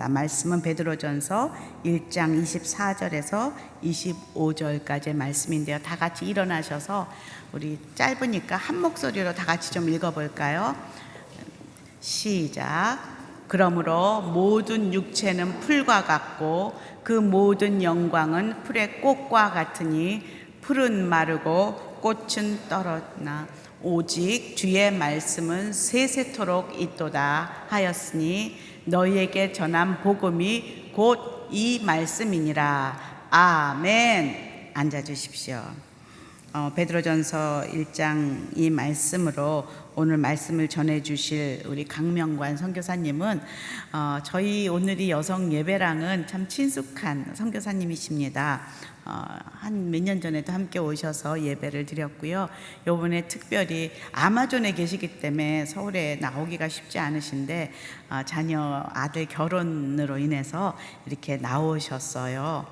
하겠습니다. 말씀은 베드로전서 1장 24절에서 25절까지의 말씀인데요. 다 같이 일어나셔서 우리 짧으니까 한 목소리로 다 같이 좀 읽어볼까요? 시작. 그러므로 모든 육체는 풀과 같고 그 모든 영광은 풀의 꽃과 같으니 풀은 마르고 꽃은 떨어지나 오직 주의 말씀은 세세토록 있도다 하였으니 너희에게 전한 복음이 곧 이 말씀이니라. 아멘. 앉아주십시오. 베드로전서 1장 이 말씀으로 오늘 말씀을 전해주실 우리 강명관 선교사님은 저희 오늘이 여성 예배랑은 참 친숙한 선교사님이십니다. 한 몇 년 전에도 함께 오셔서 예배를 드렸고요. 이번에 특별히 아마존에 계시기 때문에 서울에 나오기가 쉽지 않으신데 자녀 아들 결혼으로 인해서 이렇게 나오셨어요.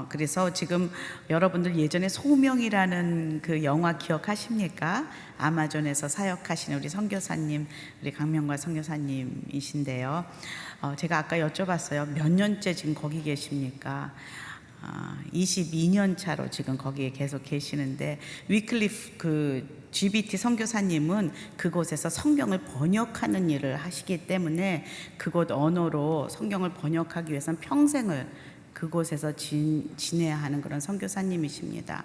그래서 지금 여러분들 예전에 소명이라는 그 영화 기억하십니까? 아마존에서 사역하시는 우리 선교사님, 우리 강명관 선교사님이신데요. 제가 아까 여쭤봤어요. 몇 년째 지금 거기 계십니까? 22년 차로 지금 거기에 계속 계시는데 위클리프 그 GBT 선교사님은 그곳에서 성경을 번역하는 일을 하시기 때문에 그곳 언어로 성경을 번역하기 위해서는 평생을 그곳에서 지내야 하는 그런 선교사님이십니다.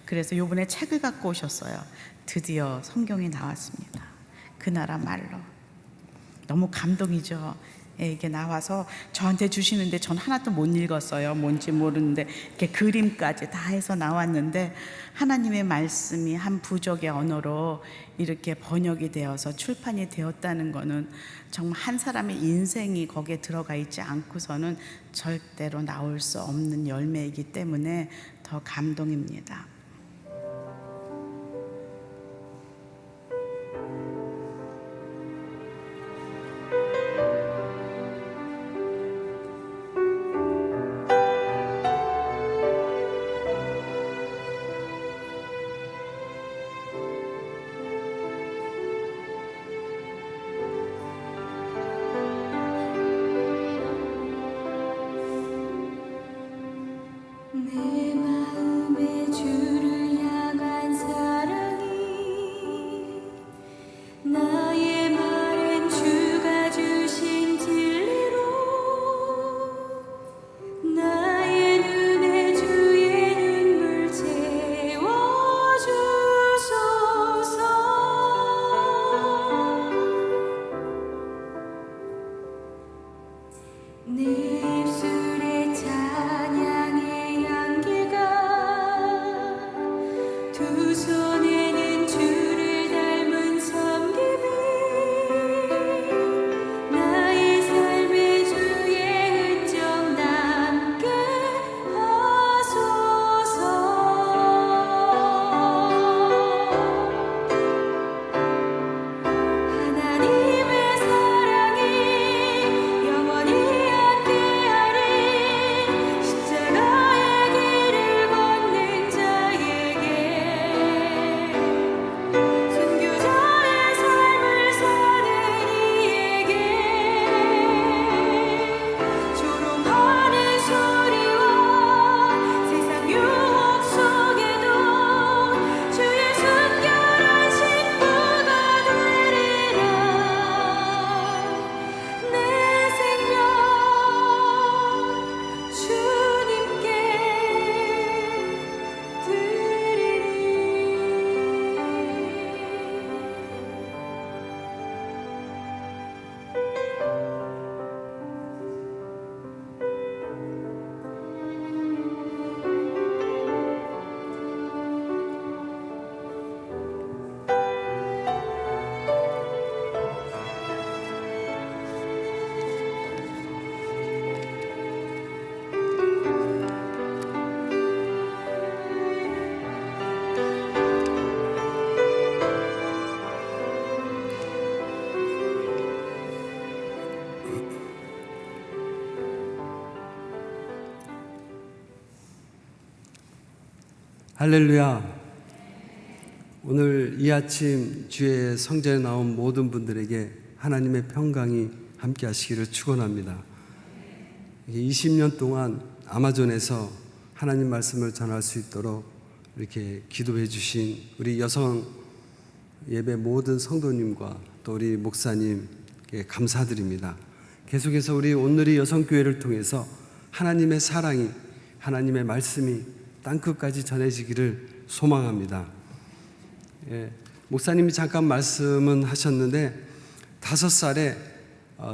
그래서 이번에 책을 갖고 오셨어요. 드디어 성경이 나왔습니다. 그 나라 말로. 너무 감동이죠. 이게 나와서 저한테 주시는데 전 하나도 못 읽었어요. 뭔지 모르는데 이렇게 그림까지 다 해서 나왔는데 하나님의 말씀이 한 부족의 언어로 이렇게 번역이 되어서 출판이 되었다는 거는 정말 한 사람의 인생이 거기에 들어가 있지 않고서는 절대로 나올 수 없는 열매이기 때문에 더 감동입니다. 내 마음에 주를 향한 사랑이 나의 말은 주가 주신 진리로 나의 눈에 주의 눈물 채워주소서. 내 입술에 찬양의 향기가 두 손에는 주를 닮은 섬김이 나의 삶에 주의 흔적 남게 하소서. 하나님의 사랑이 영원히 함께하리. 십자가의 길을 걷는 자에게 순교자의 삶을 사는 이에게 조롱하는 소리와 세상 유혹 속에도 주의 순결한 신부가 되리라. 내 생명 주님께 드리리. 할렐루야. 오늘 이 아침 주의 성전에 나온 모든 분들에게 하나님의 평강이 함께 하시기를 축원합니다. 20년 동안 아마존에서 하나님 말씀을 전할 수 있도록 이렇게 기도해 주신 우리 여성 예배 모든 성도님과 또 우리 목사님께 감사드립니다. 계속해서 우리 오늘의 여성교회를 통해서 하나님의 사랑이, 하나님의 말씀이 땅끝까지 전해지기를 소망합니다. 목사님이 잠깐 말씀은 하셨는데 5살에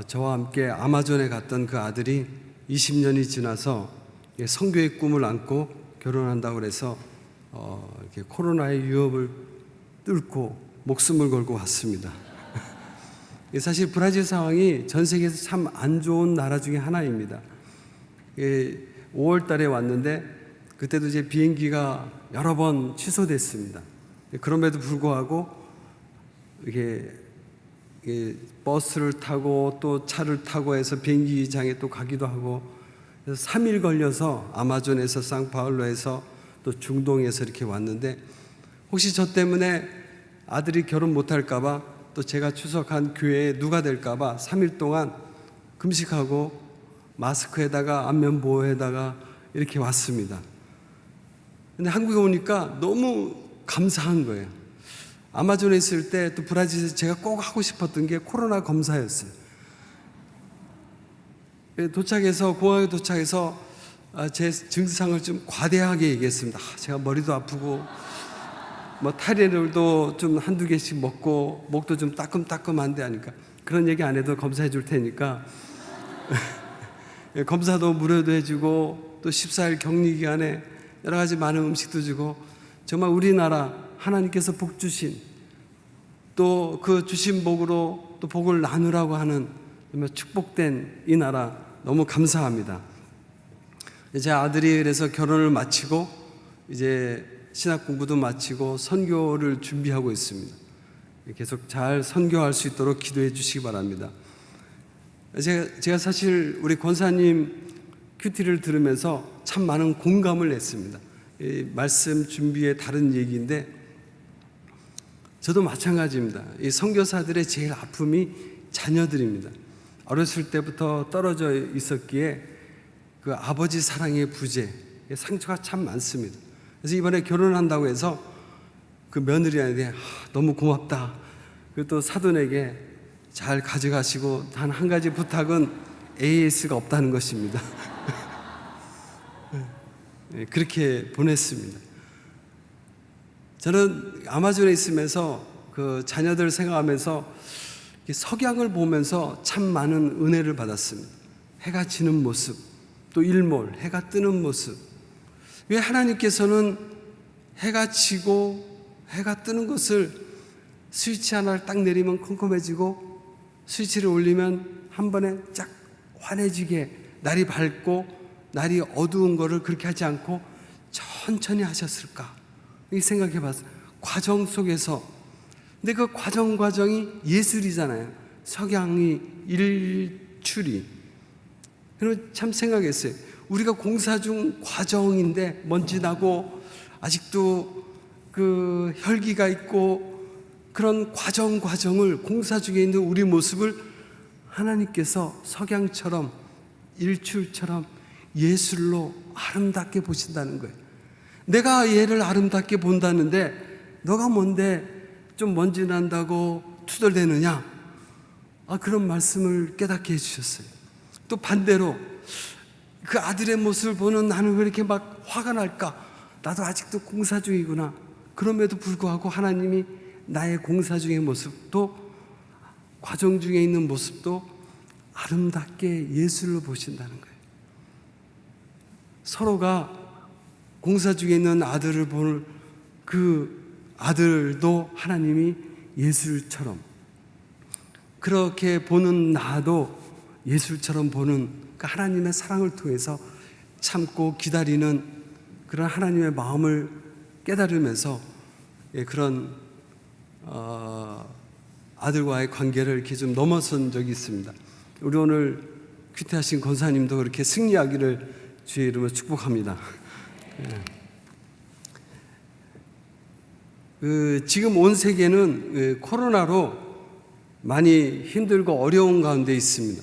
저와 함께 아마존에 갔던 그 아들이 20년이 지나서 선교의 꿈을 안고 결혼한다고 그래서 이렇게 코로나의 위협을 뚫고 목숨을 걸고 왔습니다. 사실 브라질 상황이 전 세계에서 참 안 좋은 나라 중에 하나입니다. 5월 달에 왔는데 그때도 이제 비행기가 여러 번 취소됐습니다. 그럼에도 불구하고 이게 버스를 타고 또 차를 타고 해서 비행기장에 또 가기도 하고, 그래서 3일 걸려서 아마존에서 상파울로에서 또 중동에서 이렇게 왔는데, 혹시 저 때문에 아들이 결혼 못할까봐 또 제가 추석한 교회에 누가 될까봐 3일 동안 금식하고 마스크에다가 안면 보호에다가 이렇게 왔습니다. 근데 한국에 오니까 너무 감사한 거예요. 아마존에 있을 때 또 브라질에서 제가 꼭 하고 싶었던 게 코로나 검사였어요. 도착해서 공항에 도착해서 제 증상을 좀 과대하게 얘기했습니다. 제가 머리도 아프고 뭐 타이레놀도 좀 한두 개씩 먹고 목도 좀 따끔따끔한데 하니까, 그런 얘기 안 해도 검사해 줄 테니까 검사도 무료도 해주고 또 14일 격리 기간에 여러 가지 많은 음식도 주고, 정말 우리나라 하나님께서 복 주신, 또 그 주신 복으로 또 복을 나누라고 하는 정말 축복된 이 나라 너무 감사합니다. 제 아들이 그래서 결혼을 마치고 이제 신학 공부도 마치고 선교를 준비하고 있습니다. 계속 잘 선교할 수 있도록 기도해 주시기 바랍니다. 제가 사실 우리 권사님 큐티를 들으면서 참 많은 공감을 했습니다. 말씀 준비의 다른 얘기인데 저도 마찬가지입니다. 이 선교사들의 제일 아픔이 자녀들입니다. 어렸을 때부터 떨어져 있었기에 그 아버지 사랑의 부재, 상처가 참 많습니다. 그래서 이번에 결혼한다고 해서 그 며느리한테 너무 고맙다, 그리고 또 사돈에게 잘 가져가시고 단 한 가지 부탁은 AS가 없다는 것입니다. 그렇게 보냈습니다. 저는 아마존에 있으면서 그 자녀들 생각하면서 석양을 보면서 참 많은 은혜를 받았습니다. 해가 지는 모습, 또 일몰, 해가 뜨는 모습. 왜 하나님께서는 해가 지고 해가 뜨는 것을 스위치 하나를 딱 내리면 컴컴해지고 스위치를 올리면 한 번에 쫙 환해지게, 날이 밝고 날이 어두운 거를 그렇게 하지 않고 천천히 하셨을까? 이 생각해 봤어요. 과정 속에서. 근데 그 과정이 예술이잖아요. 석양이 일출이. 그럼 참 생각했어요. 우리가 공사 중 과정인데 먼지 나고 아직도 그 혈기가 있고 그런 과정을, 공사 중에 있는 우리 모습을 하나님께서 석양처럼 일출처럼 예술로 아름답게 보신다는 거예요. 내가 얘를 아름답게 본다는데 너가 뭔데 좀 먼지 난다고 투덜대느냐? 그런 말씀을 깨닫게 해주셨어요. 또 반대로 그 아들의 모습을 보는 나는 왜 이렇게 막 화가 날까? 나도 아직도 공사 중이구나. 그럼에도 불구하고 하나님이 나의 공사 중의 모습도, 과정 중에 있는 모습도 아름답게 예술로 보신다는 거예요. 서로가 공사 중에 있는 아들을 보는 그 아들도 하나님이 예술처럼, 그렇게 보는 나도 예술처럼 보는 그 하나님의 사랑을 통해서 참고 기다리는 그런 하나님의 마음을 깨달으면서 그런 아들과의 관계를 이렇게 좀 넘어선 적이 있습니다. 우리 오늘 큐티하신 권사님도 그렇게 승리하기를 주의 이름으로 축복합니다. 지금 온 세계는 코로나로 많이 힘들고 어려운 가운데 있습니다.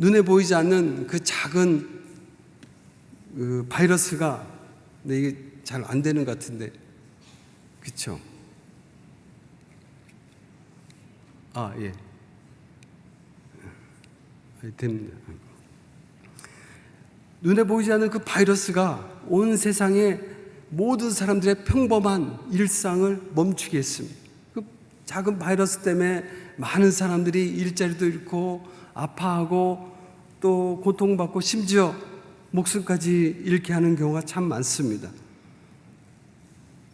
눈에 보이지 않는 그 작은 그 바이러스가, 근데 이게 잘 안 되는 것 같은데, 그쵸? 예. 됩니다. 눈에 보이지 않는 그 바이러스가 온 세상의 모든 사람들의 평범한 일상을 멈추게 했습니다. 그 작은 바이러스 때문에 많은 사람들이 일자리도 잃고 아파하고 또 고통받고 심지어 목숨까지 잃게 하는 경우가 참 많습니다.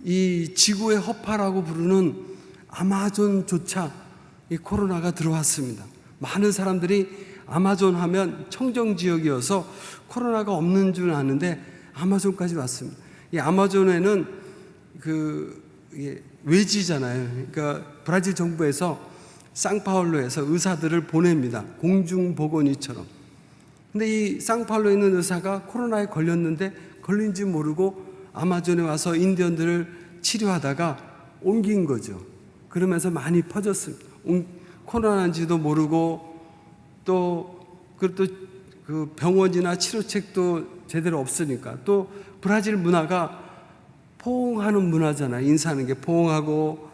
이 지구의 허파라고 부르는 아마존조차 이 코로나가 들어왔습니다. 많은 사람들이 아마존 하면 청정지역이어서 코로나가 없는 줄 아는데 아마존까지 왔습니다. 이 아마존에는 이게 외지잖아요. 그러니까 브라질 정부에서 상파울루에서 의사들을 보냅니다. 공중보건의처럼. 근데 이 상파울루에 있는 의사가 코로나에 걸렸는데 걸린지 모르고 아마존에 와서 인디언들을 치료하다가 옮긴 거죠. 그러면서 많이 퍼졌습니다. 코로나인지도 모르고 또 그 병원이나 치료책도 제대로 없으니까, 또 브라질 문화가 포옹하는 문화잖아요. 인사하는 게 포옹하고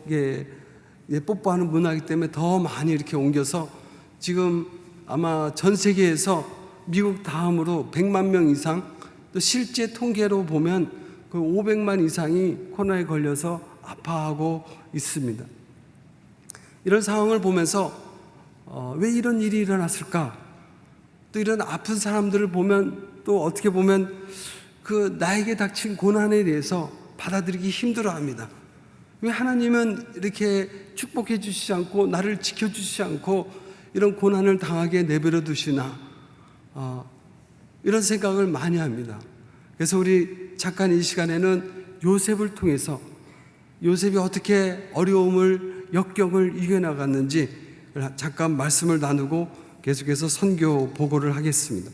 뽀뽀하는 문화이기 때문에 더 많이 이렇게 옮겨서 지금 아마 전 세계에서 미국 다음으로 100만 명 이상, 또 실제 통계로 보면 그 500만 이상이 코로나에 걸려서 아파하고 있습니다. 이런 상황을 보면서 왜 이런 일이 일어났을까? 또 이런 아픈 사람들을 보면 또 어떻게 보면 그 나에게 닥친 고난에 대해서 받아들이기 힘들어합니다. 왜 하나님은 이렇게 축복해 주시지 않고 나를 지켜주시지 않고 이런 고난을 당하게 내버려 두시나, 이런 생각을 많이 합니다. 그래서 우리 잠깐 이 시간에는 요셉을 통해서 요셉이 어떻게 어려움을 역경을 이겨나갔는지 잠깐 말씀을 나누고 계속해서 선교 보고를 하겠습니다.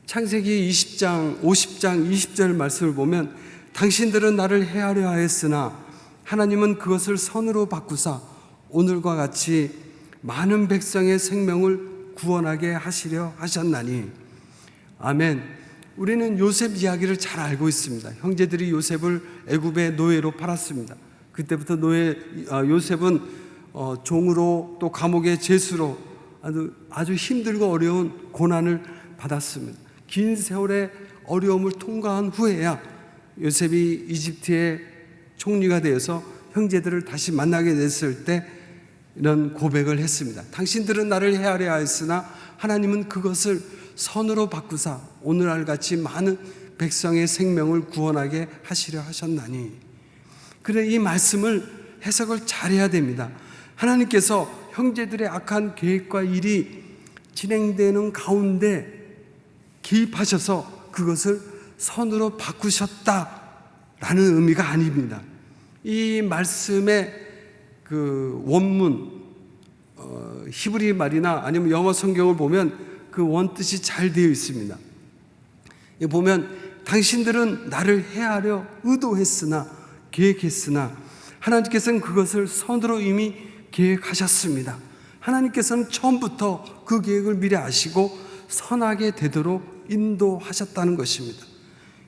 창세기 50장 20절 말씀을 보면 당신들은 나를 해하려 하였으나 하나님은 그것을 선으로 바꾸사 오늘과 같이 많은 백성의 생명을 구원하게 하시려 하셨나니. 아멘. 우리는 요셉 이야기를 잘 알고 있습니다. 형제들이 요셉을 애굽의 노예로 팔았습니다. 그때부터 요셉은 종으로 또 감옥의 죄수로 아주 힘들고 어려운 고난을 받았습니다. 긴 세월의 어려움을 통과한 후에야 요셉이 이집트의 총리가 되어서 형제들을 다시 만나게 됐을 때 이런 고백을 했습니다. 당신들은 나를 해하려 하였으나 하나님은 그것을 선으로 바꾸사 오늘날 같이 많은 백성의 생명을 구원하게 하시려 하셨나니. 그래, 이 말씀을 해석을 잘해야 됩니다. 하나님께서 형제들의 악한 계획과 일이 진행되는 가운데 개입하셔서 그것을 선으로 바꾸셨다라는 의미가 아닙니다. 이 말씀의 그 원문, 히브리 말이나 아니면 영어 성경을 보면 그 원뜻이 잘 되어 있습니다. 보면 당신들은 나를 해하려 의도했으나 계획했으나 하나님께서는 그것을 선으로 이미 계획하셨습니다. 하나님께서는 처음부터 그 계획을 미리 아시고 선하게 되도록 인도하셨다는 것입니다.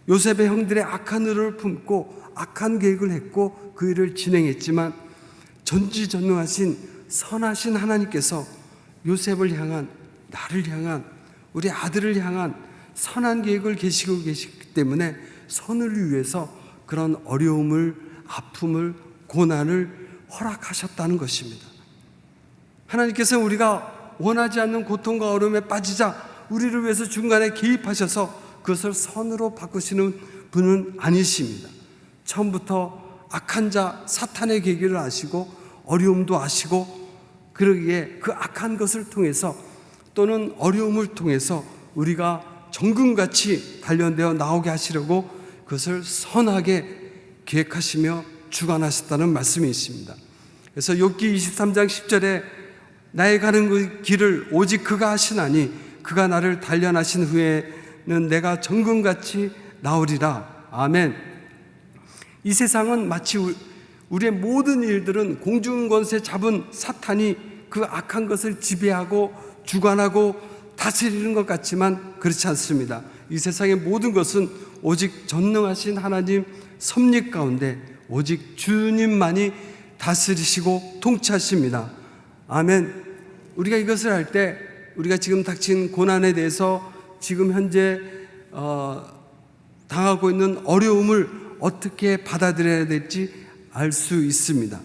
요셉의 형들의 악한 의를 품고 악한 계획을 했고 그 일을 진행했지만 전지전능하신 선하신 하나님께서 요셉을 향한, 나를 향한, 우리 아들을 향한 선한 계획을 계시고 계시기 때문에 선을 위해서 그런 어려움을, 아픔을, 고난을 허락하셨다는 것입니다. 하나님께서 우리가 원하지 않는 고통과 어려움에 빠지자 우리를 위해서 중간에 개입하셔서 그것을 선으로 바꾸시는 분은 아니십니다. 처음부터 악한 자 사탄의 계기를 아시고 어려움도 아시고, 그러기에 그 악한 것을 통해서 또는 어려움을 통해서 우리가 정금같이 단련되어 나오게 하시려고 그것을 선하게 계획하시며 주관하셨다는 말씀이 있습니다. 그래서 욥기 23장 10절에 나의 가는 그 길을 오직 그가 하시나니 그가 나를 단련하신 후에는 내가 정금같이 나오리라. 아멘. 이 세상은 마치 우리의 모든 일들은 공중권세 잡은 사탄이 그 악한 것을 지배하고 주관하고 다스리는 것 같지만 그렇지 않습니다. 이 세상의 모든 것은 오직 전능하신 하나님 섭리 가운데 오직 주님만이 다스리시고 통치하십니다. 아멘. 우리가 이것을 할 때 우리가 지금 닥친 고난에 대해서 지금 현재 당하고 있는 어려움을 어떻게 받아들여야 될지 알 수 있습니다.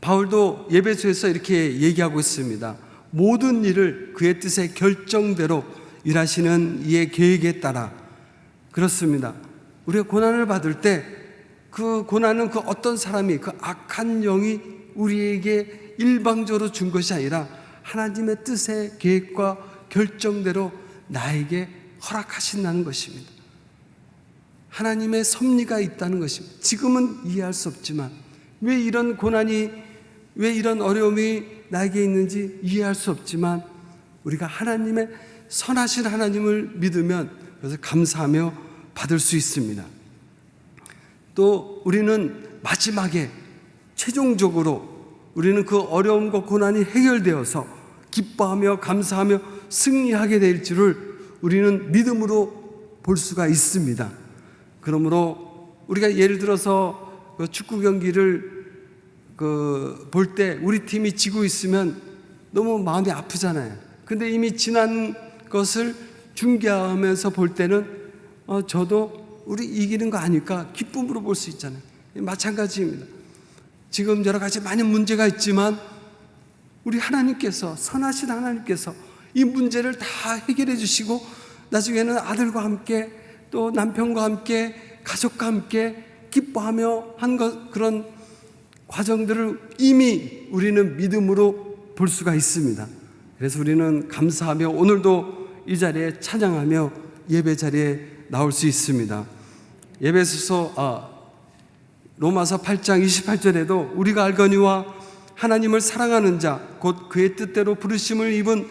바울도 에베소에서 이렇게 얘기하고 있습니다. 모든 일을 그의 뜻의 결정대로 일하시는 이의 계획에 따라. 그렇습니다. 우리가 고난을 받을 때 그 고난은 그 어떤 사람이, 그 악한 영이 우리에게 일방적으로 준 것이 아니라 하나님의 뜻의 계획과 결정대로 나에게 허락하신다는 것입니다. 하나님의 섭리가 있다는 것입니다. 지금은 이해할 수 없지만 왜 이런 고난이, 왜 이런 어려움이 나에게 있는지 이해할 수 없지만 우리가 하나님의 선하신 하나님을 믿으면 그래서 감사하며 받을 수 있습니다. 또 우리는 마지막에 최종적으로 우리는 그 어려움과 고난이 해결되어서 기뻐하며 감사하며 승리하게 될 줄을 우리는 믿음으로 볼 수가 있습니다. 그러므로 우리가 예를 들어서 축구 경기를 볼 때 우리 팀이 지고 있으면 너무 마음이 아프잖아요. 근데 이미 지난 것을 중계하면서 볼 때는 저도 우리 이기는 거 아닐까 기쁨으로 볼 수 있잖아요. 마찬가지입니다. 지금 여러 가지 많은 문제가 있지만 우리 하나님께서, 선하신 하나님께서 이 문제를 다 해결해 주시고 나중에는 아들과 함께 또 남편과 함께 가족과 함께 기뻐하며 한 그런 과정들을 이미 우리는 믿음으로 볼 수가 있습니다. 그래서 우리는 감사하며 오늘도 이 자리에 찬양하며 예배 자리에 나올 수 있습니다. 로마서 8장 28절에도 우리가 알거니와 하나님을 사랑하는 자 곧 그의 뜻대로 부르심을 입은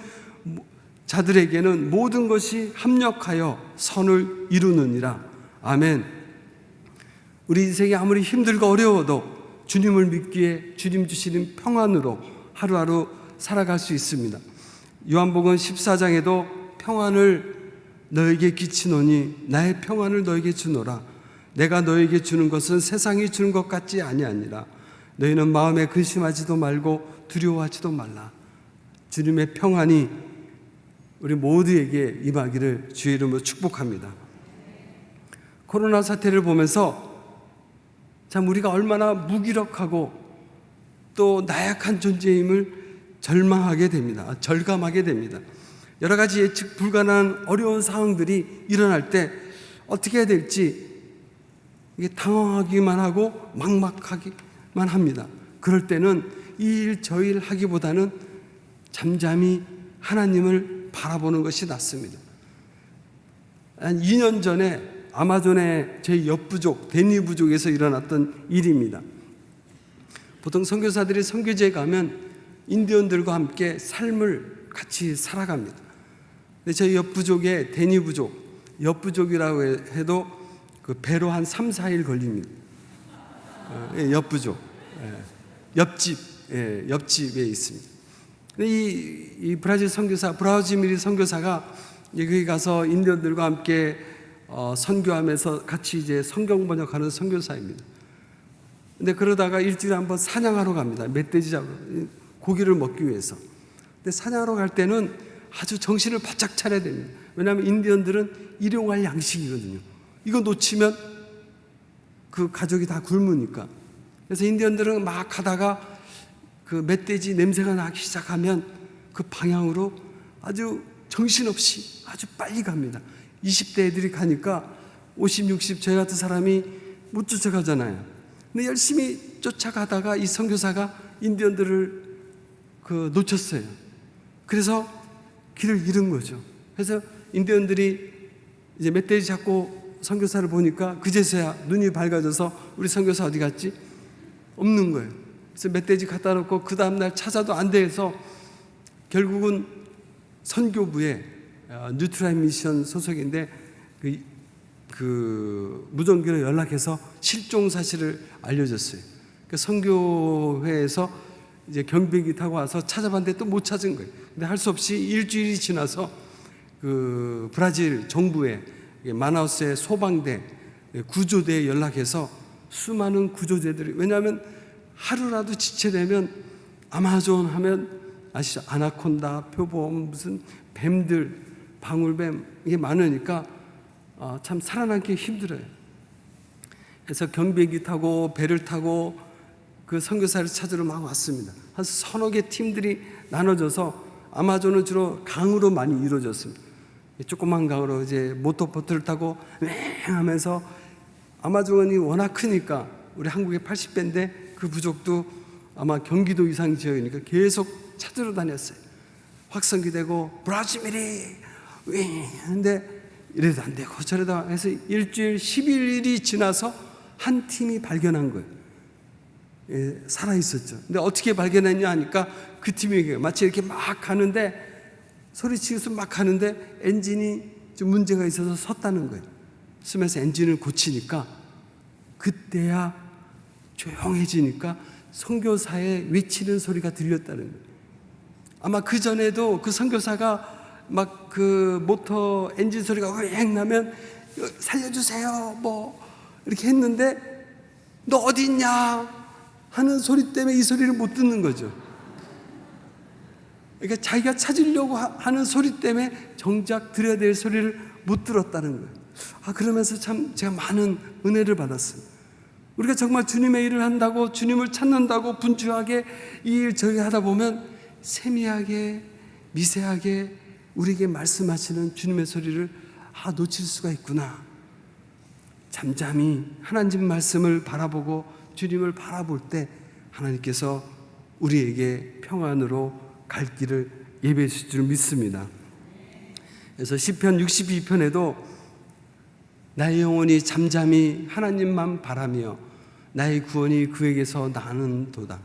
자들에게는 모든 것이 합력하여 선을 이루느니라. 아멘. 우리 인생이 아무리 힘들고 어려워도 주님을 믿기에 주님 주시는 평안으로 하루하루 살아갈 수 있습니다. 요한복음 14장에도 평안을 너에게 끼치노니 나의 평안을 너에게 주노라. 내가 너에게 주는 것은 세상이 주는 것 같지 아니하니라. 너희는 마음에 근심하지도 말고 두려워하지도 말라. 주님의 평안이 우리 모두에게 임하기를 주의 이름으로 축복합니다. 코로나 사태를 보면서 참 우리가 얼마나 무기력하고 또 나약한 존재임을 절감하게 됩니다. 여러 가지 예측 불가능한 어려운 상황들이 일어날 때 어떻게 해야 될지 이게 당황하기만 하고 막막하기만 합니다. 그럴 때는 이 일 저 일 하기보다는 잠잠히 하나님을 바라보는 것이 낫습니다. 한 2년 전에 아마존의 제 옆부족 데니 부족에서 일어났던 일입니다. 보통 선교사들이 선교지에 가면 인디언들과 함께 삶을 같이 살아갑니다. 근데 저희 옆부족의 데니 부족, 옆부족이라고 해도 그 배로 한 3, 4일 걸립니다. 옆부족, 옆집에 있습니다. 근데 이 브라질 선교사, 브라우지미리 선교사가 여기 가서 인디언들과 함께 선교하면서 같이 이제 성경 번역하는 선교사입니다. 근데 그러다가 일주일에 한번 사냥하러 갑니다. 멧돼지 잡으러, 고기를 먹기 위해서. 근데 사냥하러 갈 때는 아주 정신을 바짝 차려야 됩니다. 왜냐하면 인디언들은 일용할 양식이거든요. 이거 놓치면 그 가족이 다 굶으니까. 그래서 인디언들은 막 가다가 그 멧돼지 냄새가 나기 시작하면 그 방향으로 아주 정신없이 아주 빨리 갑니다. 20대 애들이 가니까 50, 60 저희 같은 사람이 못 쫓아가잖아요. 근데 열심히 쫓아가다가 이 선교사가 인디언들을 놓쳤어요. 그래서 길을 잃은 거죠. 그래서 인디언들이 이제 멧돼지 잡고 선교사를 보니까 그제서야 눈이 밝아져서 우리 선교사 어디 갔지? 없는 거예요. 그래서 멧돼지 갖다 놓고 그 다음날 찾아도 안 돼서 결국은 선교부에 뉴트라인 미션 소속인데 그 무전기로 연락해서 실종 사실을 알려줬어요. 그 선교회에서 이제 경비기 타고 와서 찾아봤는데 또 못 찾은 거예요. 근데 할 수 없이 일주일이 지나서 그 브라질 정부에 마나우스의 소방대 구조대에 연락해서 수많은 구조대들이, 왜냐하면 하루라도 지체되면 아마존 하면 아시죠? 아나콘다, 표범, 무슨 뱀들, 방울뱀 이게 많으니까 참 살아남기 힘들어요. 그래서 경비기 타고 배를 타고 그 선교사를 찾으러 막 왔습니다. 한 서너 개 팀들이 나눠져서, 아마존은 주로 강으로 많이 이루어졌습니다. 조그만 강으로 이제 모터보트를 타고 왱 하면서, 아마존이 워낙 크니까 우리 한국의 80배인데 그 부족도 아마 경기도 이상 지역이니까 계속 찾으러 다녔어요. 확성기 되고 브라지밀이 근데 이래도 안 되고 저래다 해서 일주일 11일이 지나서 한 팀이 발견한 거예요. 살아 있었죠. 근데 어떻게 발견했냐 하니까 그 팀이 마치 이렇게 막 가는데, 소리치면서 막 가는데 엔진이 좀 문제가 있어서 섰다는 거예요. 쓰면서 엔진을 고치니까 그때야 조용해지니까 선교사의 외치는 소리가 들렸다는 거예요. 아마 그 전에도 그 선교사가 막 그 모터 엔진 소리가 휑 나면 살려주세요 뭐 이렇게 했는데, 너 어디 있냐 하는 소리 때문에 이 소리를 못 듣는 거죠. 그러니까 자기가 찾으려고 하는 소리 때문에 정작 들어야 될 소리를 못 들었다는 거예요. 그러면서 참 제가 많은 은혜를 받았습니다. 우리가 정말 주님의 일을 한다고, 주님을 찾는다고 분주하게 이 일 저기 하다 보면 세미하게 미세하게 우리에게 말씀하시는 주님의 소리를 놓칠 수가 있구나. 잠잠히 하나님 말씀을 바라보고 주님을 바라볼 때 하나님께서 우리에게 평안으로 갈 길을 예배해 주실 줄 믿습니다. 그래서 시편 62편에도 나의 영혼이 잠잠히 하나님만 바라며 나의 구원이 그에게서 나는도다.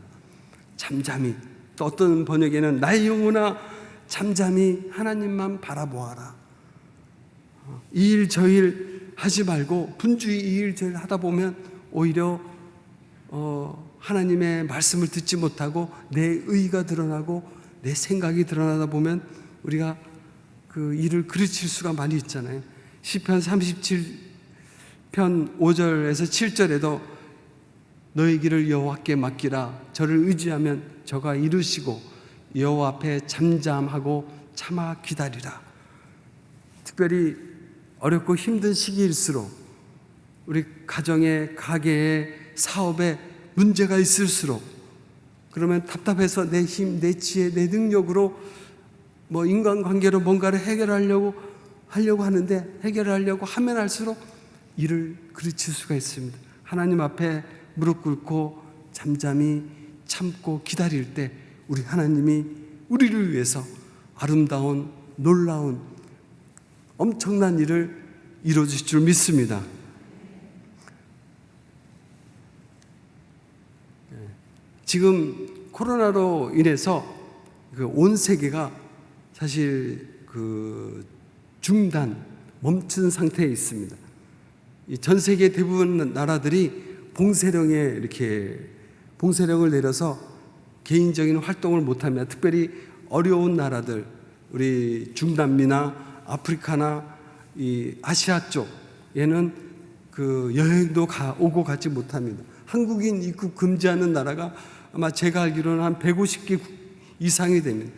잠잠히, 또 어떤 번역에는 나의 영혼아 잠잠히 하나님만 바라보아라. 이 일 저 일 하지 말고 분주히 이 일 저 일 하다 보면 오히려 하나님의 말씀을 듣지 못하고 내 의가 드러나고 내 생각이 드러나다 보면 우리가 그 일을 그르칠 수가 많이 있잖아요. 시편 37편 5절에서 7절에도 너의 길을 여호와께 맡기라. 저를 의지하면 저가 이루시고 여호와 앞에 잠잠하고 참아 기다리라. 특별히 어렵고 힘든 시기일수록, 우리 가정에, 가게에, 사업에 문제가 있을수록, 그러면 답답해서 내 힘, 내 지혜, 내 능력으로 뭐 인간관계로 뭔가를 해결하려고 하는데, 해결하려고 하면 할수록 일을 그르칠 수가 있습니다. 하나님 앞에 무릎 꿇고 잠잠히 참고 기다릴 때 우리 하나님이 우리를 위해서 아름다운 놀라운 엄청난 일을 이루어주실 줄 믿습니다. 지금 코로나로 인해서 온 세계가 사실 중단, 멈춘 상태에 있습니다. 전 세계 대부분 나라들이 봉쇄령을 내려서 개인적인 활동을 못합니다. 특별히 어려운 나라들, 우리 중남미나 아프리카나 이 아시아 쪽에는 여행도 오고 가지 못합니다. 한국인 입국 금지하는 나라가 아마 제가 알기로는 한 150개 이상이 됩니다.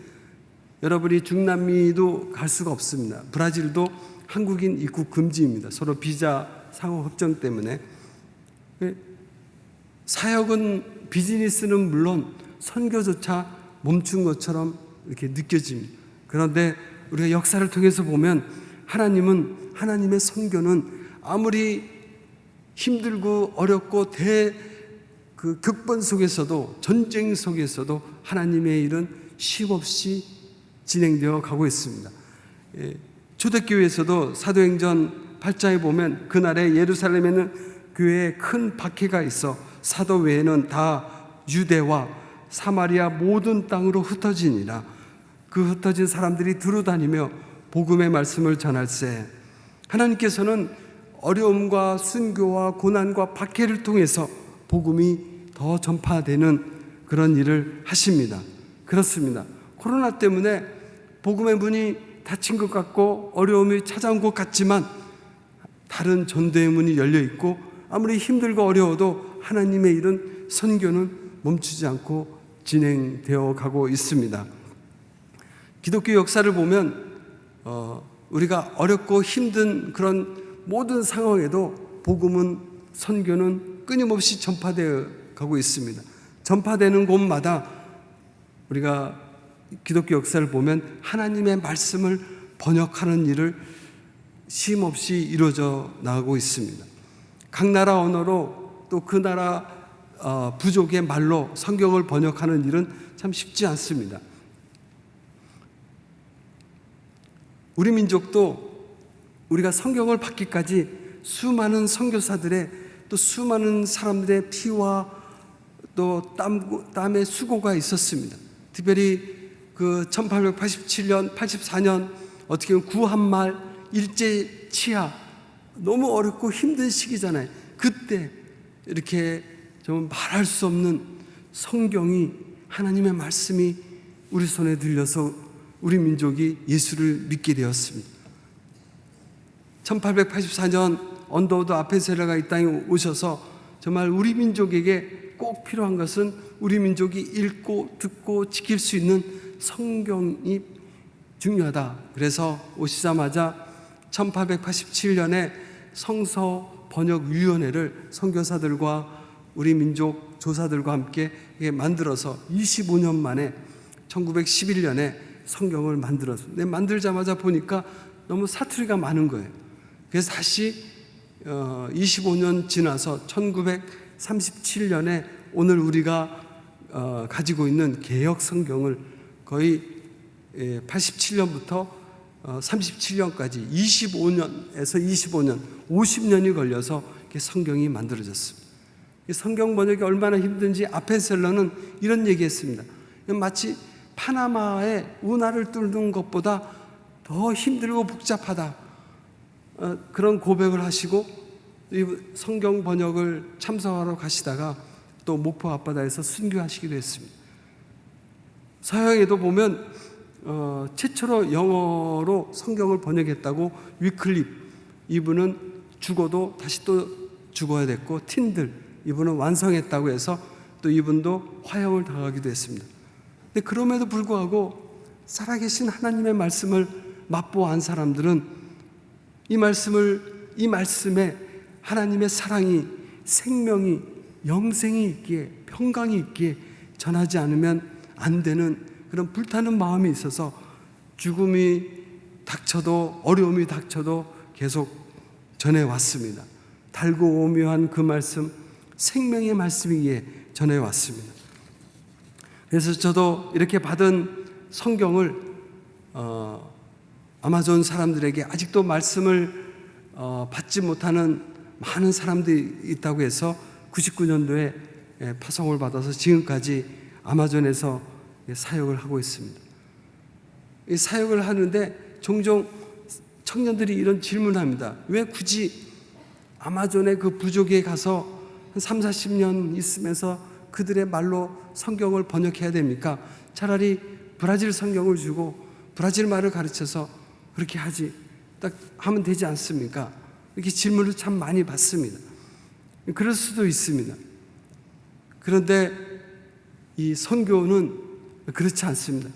여러분이 중남미도 갈 수가 없습니다. 브라질도 한국인 입국 금지입니다. 서로 비자 상호 협정 때문에. 사역은, 비즈니스는 물론 선교조차 멈춘 것처럼 이렇게 느껴집니다. 그런데 우리가 역사를 통해서 보면 하나님의 선교는 아무리 힘들고 어렵고 극번 속에서도, 전쟁 속에서도 하나님의 일은 쉼없이 진행되어 가고 있습니다. 초대교회에서도 사도행전 8장에 보면 그날에 예루살렘에는 교회에 큰 박해가 있어 사도 외에는 다 유대와 사마리아 모든 땅으로 흩어지니라. 그 흩어진 사람들이 두루다니며 복음의 말씀을 전할세. 하나님께서는 어려움과 순교와 고난과 박해를 통해서 복음이 더 전파되는 그런 일을 하십니다. 그렇습니다. 코로나 때문에 복음의 문이 닫힌 것 같고 어려움이 찾아온 것 같지만 다른 전도의 문이 열려 있고 아무리 힘들고 어려워도 하나님의 일은, 선교는 멈추지 않고 진행되어 가고 있습니다. 기독교 역사를 보면 우리가 어렵고 힘든 그런 모든 상황에도 복음은, 선교는 끊임없이 전파되어 가고 있습니다. 전파되는 곳마다 우리가 기독교 역사를 보면 하나님의 말씀을 번역하는 일을 쉼없이 이루어져 나가고 있습니다. 각 나라 언어로 또 그 나라 부족의 말로 성경을 번역하는 일은 참 쉽지 않습니다. 우리 민족도 우리가 성경을 받기까지 수많은 선교사들의, 또 수많은 사람들의 피와 또 땀의 수고가 있었습니다. 특별히 그 1887년, 84년 어떻게 보면 구한말 일제 치하, 너무 어렵고 힘든 시기잖아요. 그때 이렇게 좀 말할 수 없는 성경이, 하나님의 말씀이 우리 손에 들려서 우리 민족이 예수를 믿게 되었습니다. 1884년 언더우드 아펜셀러가 이 땅에 오셔서 정말 우리 민족에게 꼭 필요한 것은 우리 민족이 읽고 듣고 지킬 수 있는 성경이 중요하다. 그래서 오시자마자 1887년에 성서 번역위원회를 선교사들과 우리 민족 조사들과 함께 만들어서 25년 만에 1911년에 성경을 만들었어요. 만들자마자 보니까 너무 사투리가 많은 거예요. 그래서 다시 25년 지나서 1937년에 오늘 우리가 가지고 있는 개역 성경을 거의 87년부터 37년까지 25년에서 25년, 50년이 걸려서 성경이 만들어졌습니다. 성경 번역이 얼마나 힘든지 아펜셀러는 이런 얘기했습니다. 마치 파나마의 운하를 뚫는 것보다 더 힘들고 복잡하다, 그런 고백을 하시고 이 성경 번역을 참석하러 가시다가 또 목포 앞바다에서 순교하시기도 했습니다. 서양에도 보면 최초로 영어로 성경을 번역했다고 위클립, 이분은 죽어도 다시 또 죽어야 됐고, 틴들, 이분은 완성했다고 해서 또 이분도 화형을 당하기도 했습니다. 근데 그럼에도 불구하고 살아계신 하나님의 말씀을 맛보아한 사람들은 이 말씀에 하나님의 사랑이, 생명이, 영생이 있기에, 평강이 있기에 전하지 않으면 안 되는 그런 불타는 마음이 있어서 죽음이 닥쳐도, 어려움이 닥쳐도 계속 전해왔습니다. 달고 오묘한 그 말씀, 생명의 말씀이기에 전해왔습니다. 그래서 저도 이렇게 받은 성경을 아마존 사람들에게, 아직도 말씀을 받지 못하는 많은 사람들이 있다고 해서 99년도에 파송을 받아서 지금까지 아마존에서 사역을 하고 있습니다. 이 사역을 하는데 종종 청년들이 이런 질문을 합니다. 왜 굳이 아마존의 그 부족에 가서 한 3, 40년 있으면서 그들의 말로 성경을 번역해야 됩니까? 차라리 브라질 성경을 주고 브라질 말을 가르쳐서 그렇게 하지, 딱 하면 되지 않습니까? 이렇게 질문을 참 많이 받습니다. 그럴 수도 있습니다. 그런데 이 선교는 그렇지 않습니다.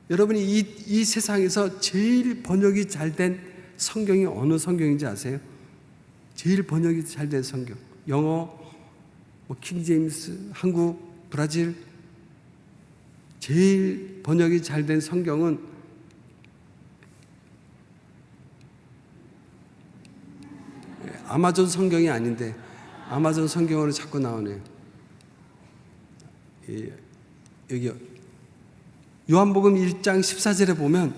여러분이 이 세상에서 제일 번역이 잘 된 성경이 어느 성경인지 아세요? 제일 번역이 잘 된 성경, 영어, 킹제임스, 한국, 브라질, 제일 번역이 잘 된 성경은 아마존 성경이 아닌데 아마존 성경으로 자꾸 나오네요. 여기 요한복음 1장 14절에 보면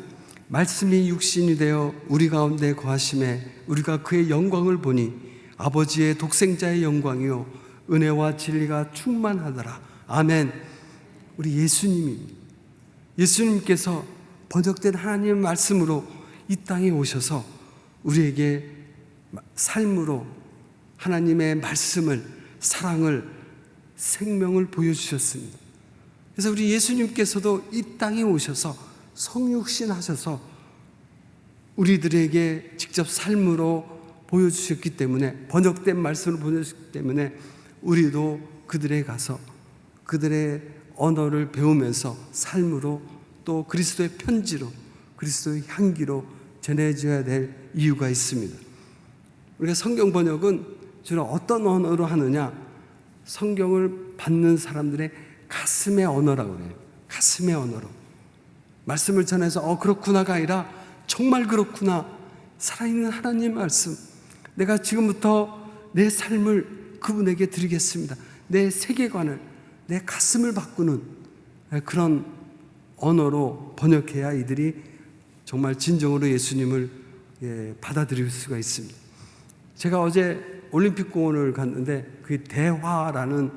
말씀이 육신이 되어 우리 가운데 거하심에 우리가 그의 영광을 보니 아버지의 독생자의 영광이요 은혜와 진리가 충만하더라. 아멘. 우리 예수님께서 번역된 하나님의 말씀으로 이 땅에 오셔서 우리에게 삶으로 하나님의 말씀을, 사랑을 생명을 보여주셨습니다. 그래서 우리 예수님께서도 이 땅에 오셔서 성육신 하셔서 우리들에게 직접 삶으로 보여주셨기 때문에, 번역된 말씀을 보여주셨기 때문에 우리도 그들에 가서 그들의 언어를 배우면서 삶으로 또 그리스도의 편지로, 그리스도의 향기로 전해져야 될 이유가 있습니다. 우리가 성경 번역은 주로 어떤 언어로 하느냐? 성경을 받는 사람들의 가슴의 언어라고 그래요. 가슴의 언어로 말씀을 전해서 그렇구나가 아니라 정말 그렇구나, 살아있는 하나님 말씀, 내가 지금부터 내 삶을 그분에게 드리겠습니다. 내 세계관을, 내 가슴을 바꾸는 그런 언어로 번역해야 이들이 정말 진정으로 예수님을 받아들일 수가 있습니다. 제가 어제 올림픽공원을 갔는데 그 대화라는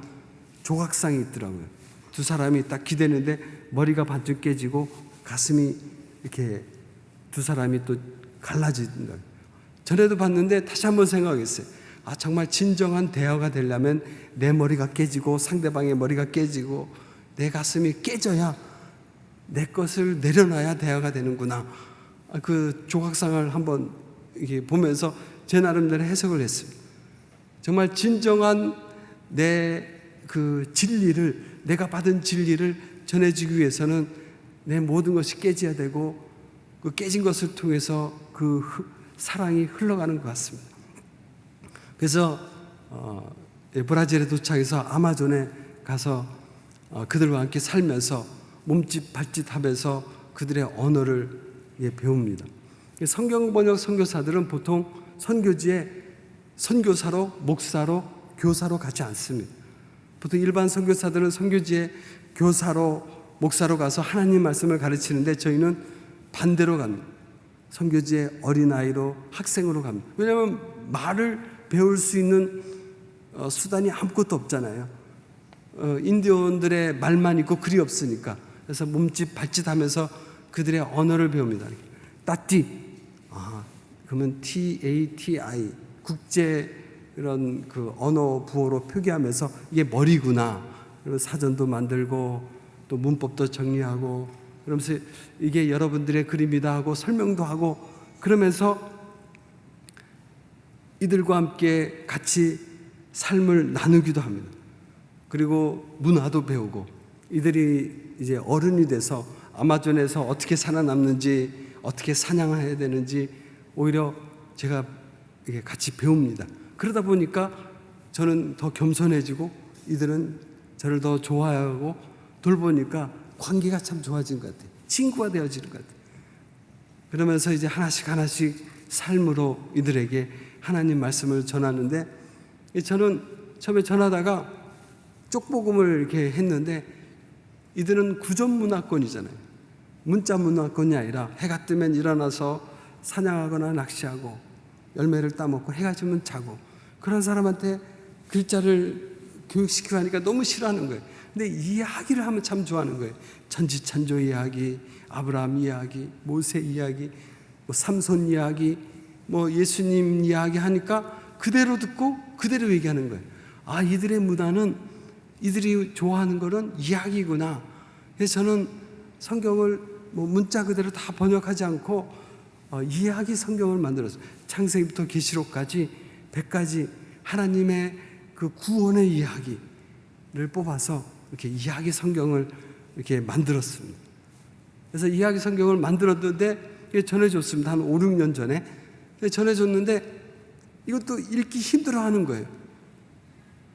조각상이 있더라고요. 두 사람이 딱 기대는데 머리가 반쯤 깨지고 가슴이 이렇게 두 사람이 또 갈라진다. 전에도 봤는데 다시 한번 생각했어요. 정말 진정한 대화가 되려면 내 머리가 깨지고 상대방의 머리가 깨지고 내 가슴이 깨져야, 내 것을 내려놔야 대화가 되는구나. 그 조각상을 한번 이렇게 보면서 제 나름대로 해석을 했습니다. 정말 진정한 내 그 진리를, 내가 받은 진리를 전해주기 위해서는 내 모든 것이 깨져야 되고, 그 깨진 것을 통해서 그 사랑이 흘러가는 것 같습니다. 그래서 브라질에 도착해서 아마존에 가서 그들과 함께 살면서 몸짓 발짓 하면서 그들의 언어를 배웁니다. 성경 번역 선교사들은 보통 선교지에 선교사로, 목사로, 교사로 가지 않습니다. 보통 일반 선교사들은 선교지에 교사로, 목사로 가서 하나님 말씀을 가르치는데 저희는 반대로 갑니다. 선교지에 어린아이로, 학생으로 갑니다. 왜냐하면 말을 배울 수 있는 수단이 아무것도 없잖아요. 인디언들의 말만 있고 글이 없으니까. 그래서 몸짓 발짓 하면서 그들의 언어를 배웁니다. 따띠, 그러면 TATI, 국제 이런 그 언어 부호로 표기하면서 이게 머리구나. 그리고 사전도 만들고 또 문법도 정리하고, 그러면서 이게 여러분들의 그림이다 하고 설명도 하고, 그러면서 이들과 함께 같이 삶을 나누기도 합니다. 그리고 문화도 배우고, 이들이 이제 어른이 돼서 아마존에서 어떻게 살아남는지, 어떻게 사냥해야 되는지 오히려 제가 이게 같이 배웁니다. 그러다 보니까 저는 더 겸손해지고 이들은 저를 더 좋아하고 돌보니까 관계가 참 좋아진 것 같아요. 친구가 되어지는 것 같아요. 그러면서 이제 하나씩 삶으로 이들에게 하나님 말씀을 전하는데, 저는 처음에 전하다가 쪽복음을 이렇게 했는데 이들은 구전 문화권이잖아요. 문자 문화권이 아니라 해가 뜨면 일어나서 사냥하거나 낚시하고 열매를 따먹고 해가 지면 자고, 그런 사람한테 글자를 교육시키고 하니까 너무 싫어하는 거예요. 근데 이야기를 하면 참 좋아하는 거예요. 천지창조 이야기, 아브라함 이야기, 모세 이야기, 삼손 이야기, 예수님 이야기 하니까 그대로 듣고 그대로 얘기하는 거예요. 이들의 문화는, 이들이 좋아하는 거는 이야기구나. 그래서 저는 성경을 문자 그대로 다 번역하지 않고 이야기 성경을 만들었어요. 창세기부터 계시록까지 100가지 하나님의 그 구원의 이야기를 뽑아서 이렇게 이야기 성경을 이렇게 만들었습니다. 그래서 이야기 성경을 만들었는데 전해줬습니다. 한 5, 6년 전에 전해줬는데 이것도 읽기 힘들어하는 거예요.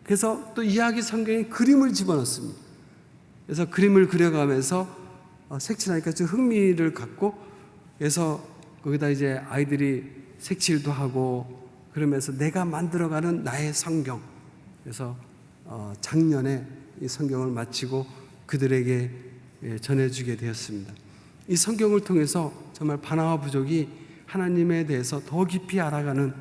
그래서 또 이야기 성경에 그림을 집어넣습니다. 그래서 그림을 그려가면서 색칠하니까 좀 흥미를 갖고, 그래서 거기다 이제 아이들이 색칠도 하고 그러면서 내가 만들어가는 나의 성경. 그래서 작년에 이 성경을 마치고 그들에게 전해주게 되었습니다. 이 성경을 통해서 정말 바나와 부족이 하나님에 대해서 더 깊이 알아가는,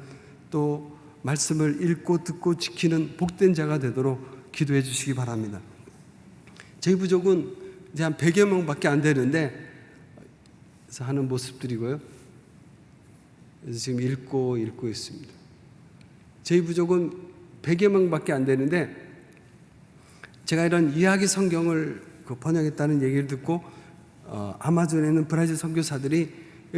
또 말씀을 읽고 듣고 지키는 복된 자가 되도록 기도해 주시기 바랍니다. 저희 부족은 이제 한 100여 명밖에 안 되는데, 그래서 하는 모습들이고요. 그래서 지금 읽고 있습니다. 저희 부족은 100여 명밖에 안 되는데 제가 이런 이야기 성경을 번역했다는 얘기를 듣고 아마존에 있는 브라질 선교사들이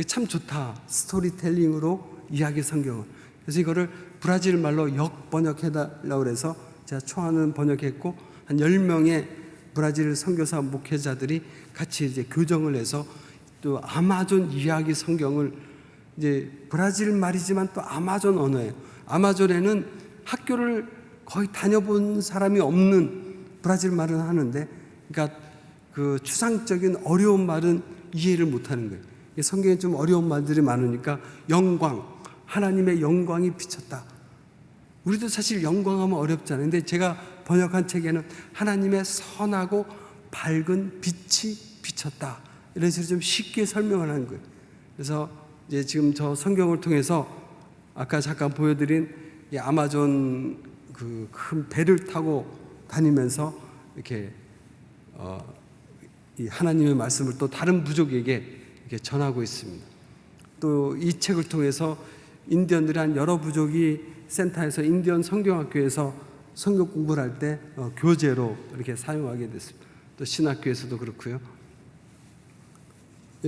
참 좋다, 스토리텔링으로 이야기 성경을. 그래서 이거를 브라질 말로 역번역해달라고 해서 제가 초안은 번역했고 한 10명의 브라질 선교사 목회자들이 같이 이제 교정을 해서 또 아마존 이야기 성경을, 이제 브라질 말이지만 또 아마존 언어예요. 아마존에는 학교를 거의 다녀본 사람이 없는 브라질 말은 하는데, 그러니까 그 추상적인 어려운 말은 이해를 못하는 거예요. 성경에 좀 어려운 말들이 많으니까 영광, 하나님의 영광이 비쳤다. 우리도 사실 영광하면 어렵잖아요. 근데 제가 번역한 책에는 하나님의 선하고 밝은 빛이 비쳤다, 이런 식으로 좀 쉽게 설명을 하는 거예요. 그래서 이제 지금 저 성경을 통해서 아까 잠깐 보여드린 이 아마존 그 큰 배를 타고 다니면서 이렇게 이 하나님의 말씀을 또 다른 부족에게 이렇게 전하고 있습니다. 또 이 책을 통해서 인디언들이 한 여러 부족이 센터에서 인디언 성경학교에서 성경 공부를 할 때 교재로 이렇게 사용하게 됐습니다. 또 신학교에서도 그렇고요.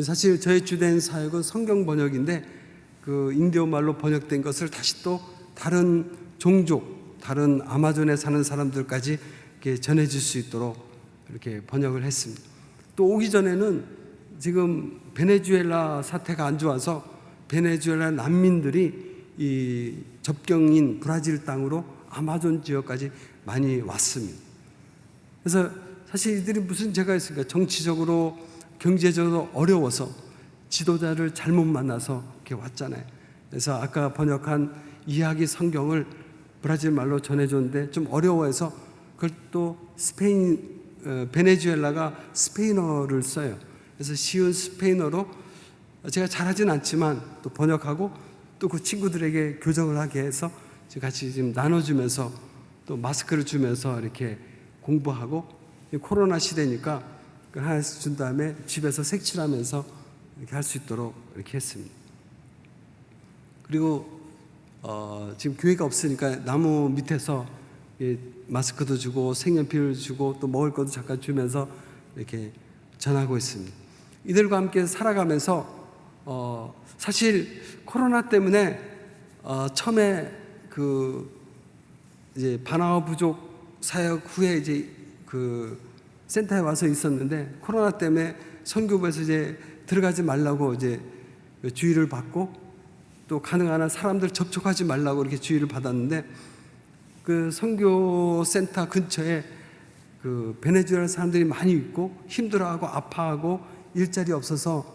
사실 저의 주된 사역은 성경 번역인데 그 인디언 말로 번역된 것을 다시 또 다른 종족, 다른 아마존에 사는 사람들까지 이렇게 전해질 수 있도록 이렇게 번역을 했습니다. 또 오기 전에는 지금 베네수엘라 사태가 안 좋아서 베네수엘라 난민들이 이 접경인 브라질 땅으로 아마존 지역까지 많이 왔습니다. 그래서 사실 이들이 무슨 죄가 있습니까? 정치적으로 경제적으로 어려워서 지도자를 잘못 만나서 이렇게 왔잖아요. 그래서 아까 번역한 이야기 성경을 브라질 말로 전해줬는데 좀 어려워해서 그걸 또 베네수엘라가 스페인어를 써요. 그래서 쉬운 스페인어로 제가 잘하진 않지만 또 번역하고 또 그 친구들에게 교정을 하게 해서 같이 지금 나눠주면서 또 마스크를 주면서 이렇게 공부하고, 코로나 시대니까 하나씩 준 다음에 집에서 색칠하면서 이렇게 할 수 있도록 이렇게 했습니다. 그리고 지금 교회가 없으니까 나무 밑에서 마스크도 주고 색연필을 주고 또 먹을 것도 잠깐 주면서 이렇게 전하고 있습니다. 이들과 함께 살아가면서 사실 코로나 때문에 처음에 그 이제 바나와 부족 사역 후에 이제 그 센터에 와서 있었는데 코로나 때문에 선교부에서 이제 들어가지 말라고 이제 주의를 받고 또 가능한 한 사람들 접촉하지 말라고 이렇게 주의를 받았는데 그 선교 센터 근처에 그 베네수엘라 사람들이 많이 있고 힘들어하고 아파하고 일자리 없어서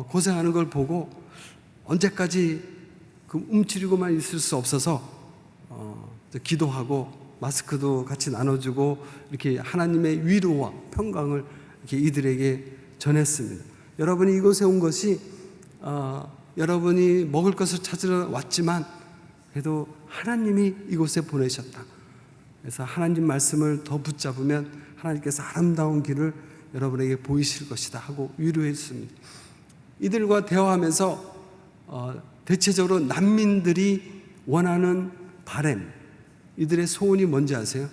고생하는 걸 보고 언제까지 그 움츠리고만 있을 수 없어서 기도하고 마스크도 같이 나눠주고 이렇게 하나님의 위로와 평강을 이렇게 이들에게 전했습니다. 여러분이 이곳에 온 것이 여러분이 먹을 것을 찾으러 왔지만 그래도 하나님이 이곳에 보내셨다. 그래서 하나님 말씀을 더 붙잡으면 하나님께서 아름다운 길을 여러분에게 보이실 것이다 하고 위로했습니다. 이들과 대화하면서 대체적으로 난민들이 원하는 바램, 이들의 소원이 뭔지 아세요?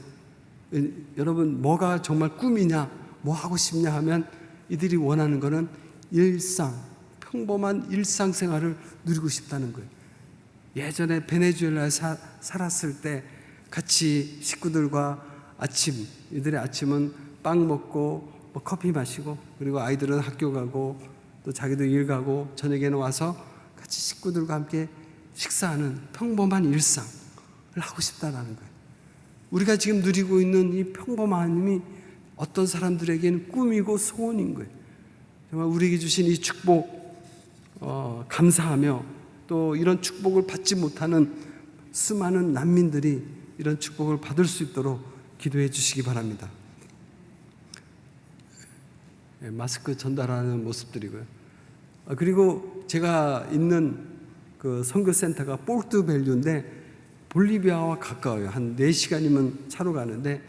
여러분 뭐가 정말 꿈이냐, 뭐 하고 싶냐 하면 이들이 원하는 것은 일상, 평범한 일상생활을 누리고 싶다는 거예요. 예전에 베네수엘라에 살았을 때 같이 식구들과 아침, 이들의 아침은 빵 먹고 뭐 커피 마시고 그리고 아이들은 학교 가고 또 자기도 일 가고 저녁에는 와서 같이 식구들과 함께 식사하는 평범한 일상을 하고 싶다는 거예요. 우리가 지금 누리고 있는 이 평범함이 어떤 사람들에게는 꿈이고 소원인 거예요. 정말 우리에게 주신 이 축복 감사하며 또 이런 축복을 받지 못하는 수많은 난민들이 이런 축복을 받을 수 있도록 기도해 주시기 바랍니다. 마스크 전달하는 모습들이고요. 그리고 제가 있는 그 선교센터가 포르투벨류인데 볼리비아와 가까워요. 한 4시간이면 차로 가는데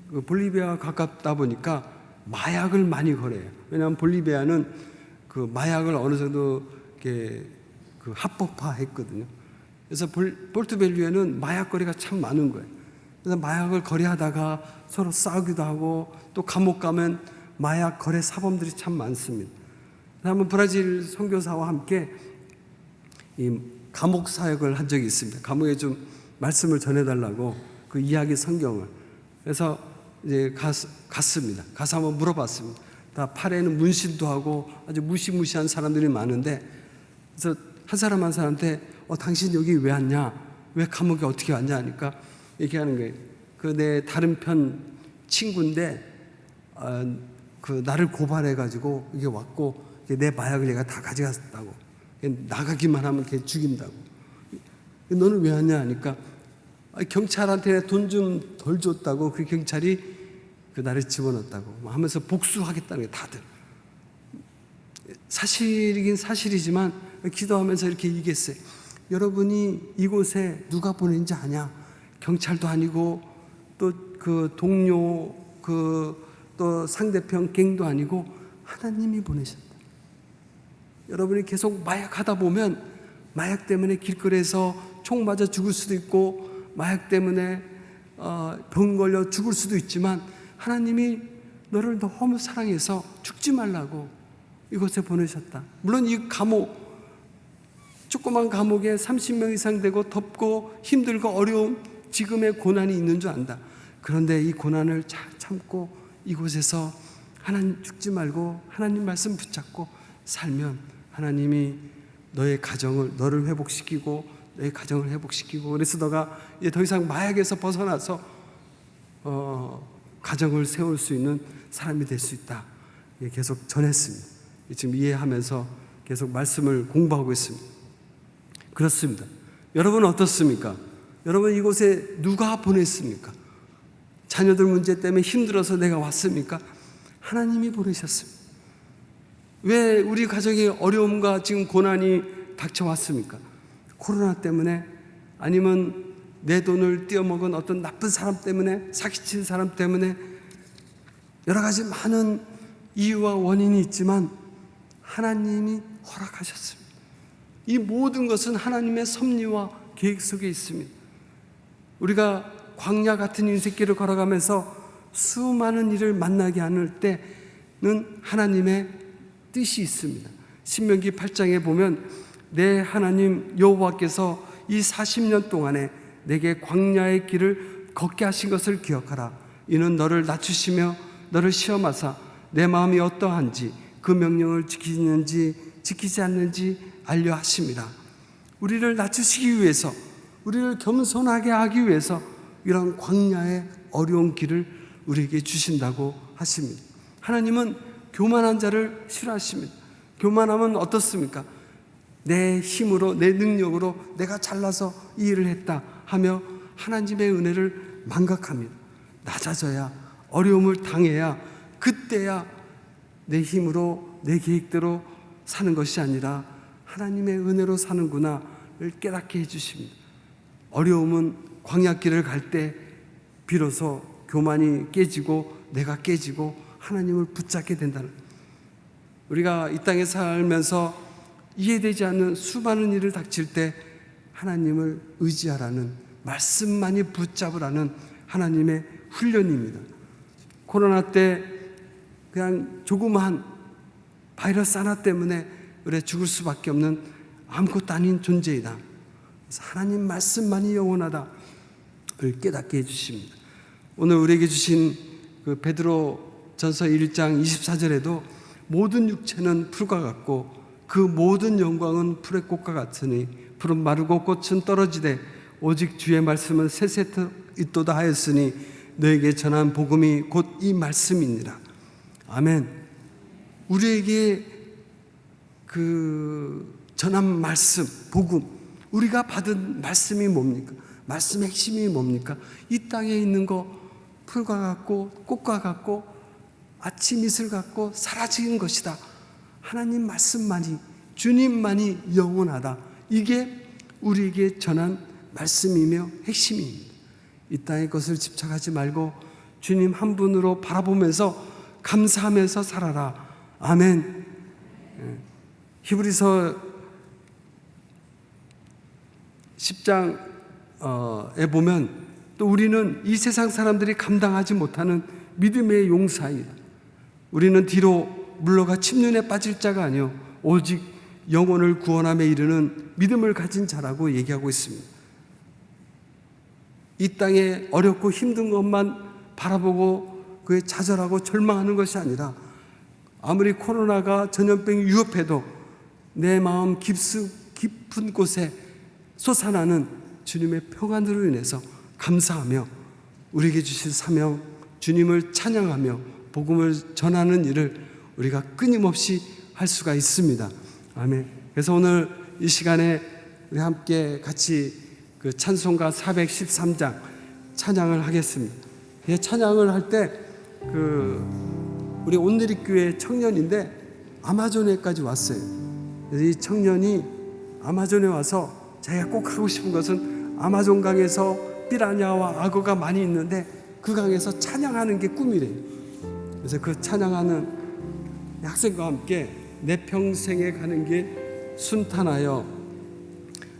그 볼리비아와 가깝다 보니까 마약을 많이 거래요. 왜냐하면 볼리비아는 그 마약을 어느 정도 이렇게 그 합법화했거든요. 그래서 포르투벨류에는 마약 거래가 참 많은 거예요. 그래서 마약을 거래하다가 서로 싸우기도 하고, 또 감옥 가면 마약 거래 사범들이 참 많습니다. 한번 브라질 선교사와 함께 이 감옥 사역을 한 적이 있습니다. 감옥에 좀 말씀을 전해달라고 그 이야기 성경을. 그래서 이제 갔습니다. 가서 한번 물어봤습니다. 다 팔에는 문신도 하고 아주 무시무시한 사람들이 많은데, 그래서 한 사람 한 사람한테 당신 여기 왜 왔냐? 왜 감옥에 어떻게 왔냐? 하니까 얘기하는 거예요. 그 내 다른 편 친구인데 그 나를 고발해가지고 이게 왔고, 내 마약을 얘가 다 가져갔다고. 나가기만 하면 걔 죽인다고. 너는 왜 왔냐? 하니까 경찰한테 돈 좀 덜 줬다고 그 경찰이 그 나를 집어넣었다고 하면서 복수하겠다는 게 다들. 사실이긴 사실이지만 기도하면서 이렇게 얘기했어요. 여러분이 이곳에 누가 보낸지 아냐? 경찰도 아니고 또 그 동료 또 상대편 갱도 아니고 하나님이 보내셨다. 여러분이 계속 마약하다 보면 마약 때문에 길거리에서 총 맞아 죽을 수도 있고, 마약 때문에 병 걸려 죽을 수도 있지만 하나님이 너를 너무 사랑해서 죽지 말라고 이곳에 보내셨다. 물론 이 감옥, 조그만 감옥에 30명 이상 되고 덥고 힘들고 어려운 지금의 고난이 있는 줄 안다. 그런데 이 고난을 잘 참고 이곳에서 하나님 죽지 말고 하나님 말씀 붙잡고 살면 하나님이 너의 가정을, 너를 회복시키고 너의 가정을 회복시키고, 그래서 너가 이제 더 이상 마약에서 벗어나서 가정을 세울 수 있는 사람이 될 수 있다. 계속 전했습니다. 지금 이해하면서 계속 말씀을 공부하고 있습니다. 그렇습니다. 여러분 어떻습니까? 여러분 이곳에 누가 보냈습니까? 자녀들 문제 때문에 힘들어서 내가 왔습니까? 하나님이 보내셨습니다. 왜 우리 가정에 어려움과 지금 고난이 닥쳐왔습니까? 코로나 때문에, 아니면 내 돈을 떼어먹은 어떤 나쁜 사람 때문에, 사기친 사람 때문에, 여러 가지 많은 이유와 원인이 있지만 하나님이 허락하셨습니다. 이 모든 것은 하나님의 섭리와 계획 속에 있습니다. 우리가 광야 같은 인생길을 걸어가면서 수많은 일을 만나게 하는 때는 하나님의 뜻이 있습니다. 신명기 8장에 보면 내 하나님 여호와께서 이 40년 동안에 내게 광야의 길을 걷게 하신 것을 기억하라. 이는 너를 낮추시며 너를 시험하사 내 마음이 어떠한지 그 명령을 지키는지 지키지 않는지 알려 하심이라. 우리를 낮추시기 위해서, 우리를 겸손하게 하기 위해서 이런 광야의 어려운 길을 우리에게 주신다고 하십니다. 하나님은 교만한 자를 싫어하십니다. 교만하면 어떻습니까? 내 힘으로, 내 능력으로 내가 잘나서 이 일을 했다 하며 하나님의 은혜를 망각합니다. 낮아져야, 어려움을 당해야, 그때야 내 힘으로, 내 계획대로 사는 것이 아니라 하나님의 은혜로 사는구나를 깨닫게 해주십니다. 어려움은 광야길을 갈 때 비로소 교만이 깨지고 내가 깨지고 하나님을 붙잡게 된다는, 우리가 이 땅에 살면서 이해되지 않는 수많은 일을 닥칠 때 하나님을 의지하라는, 말씀만이 붙잡으라는 하나님의 훈련입니다. 코로나 때 그냥 조그마한 바이러스 하나 때문에 우리 죽을 수밖에 없는 아무것도 아닌 존재이다. 그래서 하나님 말씀만이 영원하다를 깨닫게 해주십니다. 오늘 우리에게 주신 그 베드로 전서 1장 24절에도 모든 육체는 풀과 같고 그 모든 영광은 풀의 꽃과 같으니 풀은 마르고 꽃은 떨어지되 오직 주의 말씀은 세세토 있도다 하였으니 너에게 전한 복음이 곧 이 말씀이니라. 아멘. 우리에게 그 전한 말씀, 복음, 우리가 받은 말씀이 뭡니까? 말씀의 핵심이 뭡니까? 이 땅에 있는 거 풀과 같고 꽃과 같고 아침 이슬 같고 사라지는 것이다. 하나님 말씀만이, 주님만이 영원하다. 이게 우리에게 전한 말씀이며 핵심입니다. 이 땅의 것을 집착하지 말고 주님 한 분으로 바라보면서 감사하면서 살아라. 아멘. 히브리서 10장에 보면 또 우리는 이 세상 사람들이 감당하지 못하는 믿음의 용사이다. 우리는 뒤로 물러가 침륜에 빠질 자가 아니요 오직 영혼을 구원함에 이르는 믿음을 가진 자라고 얘기하고 있습니다. 이 땅에 어렵고 힘든 것만 바라보고 그에 좌절하고 절망하는 것이 아니라 아무리 코로나가 전염병이 위협해도 내 마음 깊은 곳에 솟아나는 주님의 평안으로 인해서 감사하며 우리에게 주실 사명 주님을 찬양하며 복음을 전하는 일을 우리가 끊임없이 할 수가 있습니다. 아멘. 그래서 오늘 이 시간에 우리 함께 같이 그 찬송가 413장 찬양을 하겠습니다. 이 찬양을 할 때 우리 온누리교회 청년인데 아마존에까지 왔어요. 그래서 이 청년이 아마존에 와서 자기가 꼭 하고 싶은 것은 아마존 강에서 피라냐와 악어가 많이 있는데 그 강에서 찬양하는 게 꿈이래요. 그래서 그 찬양하는 학생과 함께 내 평생에 가는 게 순탄하여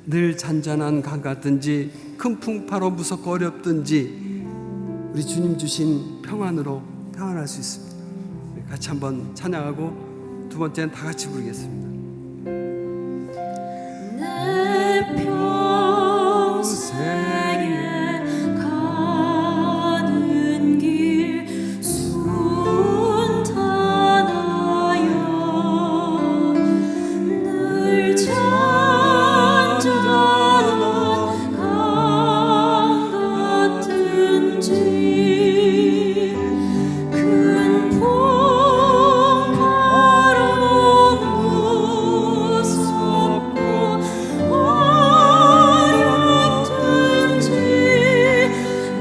늘 잔잔한 강 같든지 큰 풍파로 무섭고 어렵든지 우리 주님 주신 평안으로 평안할 수 있습니다. 같이 한번 찬양하고 두 번째는 다 같이 부르겠습니다. 내 평생에 가는 길 순탄하여 늘 잔잔한 강 같은지 큰 풍파로 무섭고 어렵든지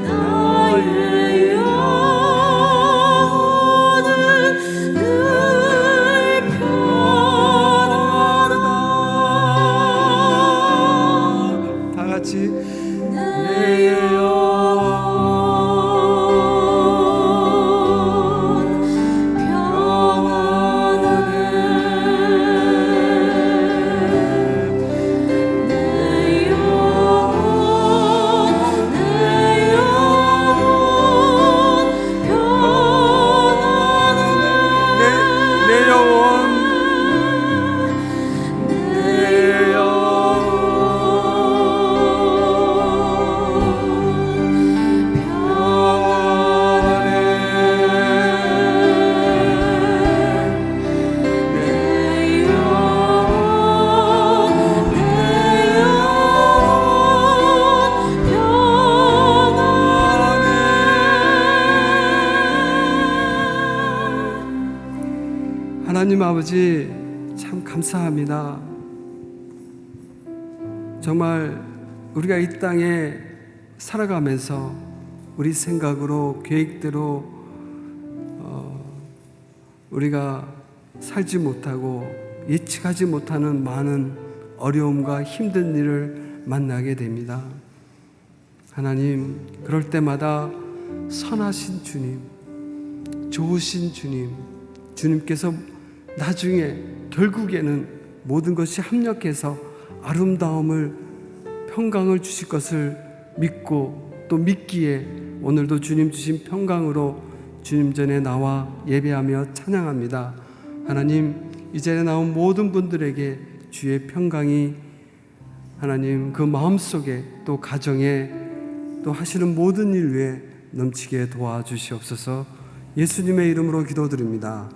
나의 영혼은 늘 편하다. 다 같이 내 영혼 평안하네. 내 영혼 평안하네. 내 영혼 하나님 아버지 참 감사합니다. 정말 우리가 이 땅에 살아가면서 우리 생각으로 계획대로 우리가 살지 못하고 예측하지 못하는 많은 어려움과 힘든 일을 만나게 됩니다. 하나님, 그럴 때마다 선하신 주님, 좋으신 주님, 주님께서 나중에 결국에는 모든 것이 합력해서 아름다움을 평강을 주실 것을 믿고 또 믿기에 오늘도 주님 주신 평강으로 주님 전에 나와 예배하며 찬양합니다. 하나님, 이 자리에 나온 모든 분들에게 주의 평강이 하나님 그 마음속에 또 가정에 또 하시는 모든 일 위에 넘치게 도와주시옵소서. 예수님의 이름으로 기도드립니다.